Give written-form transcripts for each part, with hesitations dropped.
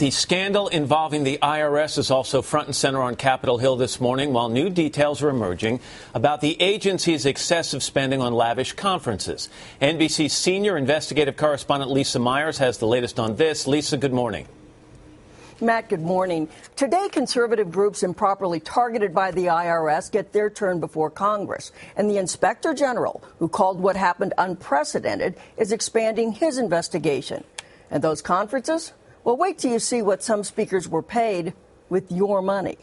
the scandal involving the IRS is also front and center on Capitol Hill this morning, while new details are emerging about the agency's excessive spending on lavish conferences. NBC's senior investigative correspondent Lisa Myers has the latest on this. Lisa, good morning. Matt, good morning. Today, conservative groups improperly targeted by the IRS get their turn before Congress. And the Inspector General, who called what happened unprecedented, is expanding his investigation. And those conferences? Well, wait till you see what some speakers were paid with your money.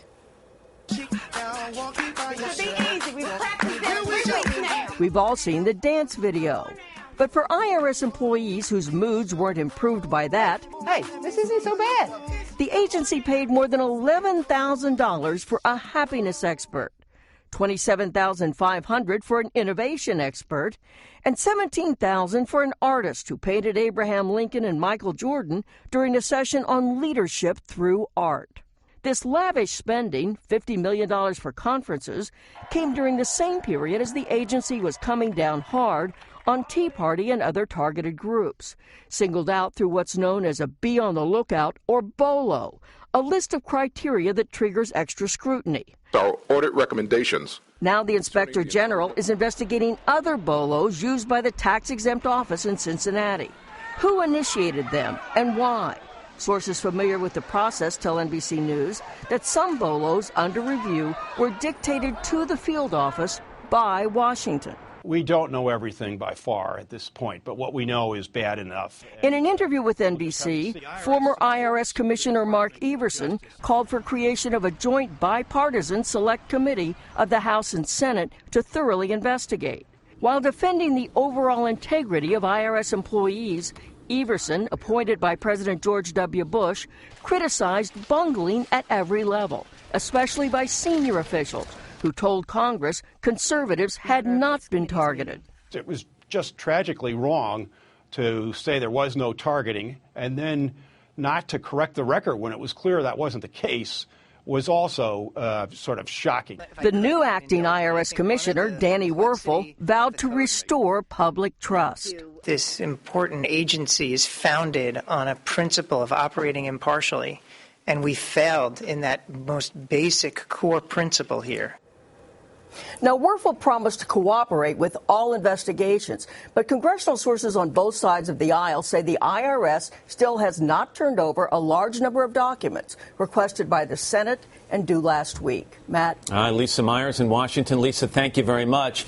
We've all seen the dance video. But for IRS employees whose moods weren't improved by that, hey, this isn't so bad. The agency paid more than $11,000 for a happiness expert, $27,500 for an innovation expert, and $17,000 for an artist who painted Abraham Lincoln and Michael Jordan during a session on leadership through art. This lavish spending, $50 million for conferences, came during the same period as the agency was coming down hard on Tea Party and other targeted groups, singled out through what's known as a Be on the Lookout, or BOLO, a list of criteria that triggers extra scrutiny. Our audit recommendations. Now the Inspector General is investigating other BOLOs used by the tax-exempt office in Cincinnati. Who initiated them and why? Sources familiar with the process tell NBC News that some BOLOs under review were dictated to the field office by Washington. We don't know everything by far at this point, but what we know is bad enough. In an interview with NBC, former IRS Commissioner Mark Everson called for creation of a joint bipartisan select committee of the House and Senate to thoroughly investigate. While defending the overall integrity of IRS employees, Everson, appointed by President George W. Bush, criticized bungling at every level, especially by senior officials, who told Congress conservatives had not been targeted. It was just tragically wrong to say there was no targeting, and then not to correct the record when it was clear that wasn't the case was also sort of shocking. The new acting IRS commissioner, Danny Werfel, vowed to restore public trust. This important agency is founded on a principle of operating impartially, and we failed in that most basic core principle here. Now, Werfel promised to cooperate with all investigations, but congressional sources on both sides of the aisle say the IRS still has not turned over a large number of documents requested by the Senate and due last week. Matt? Lisa Myers in Washington. Lisa, thank you very much.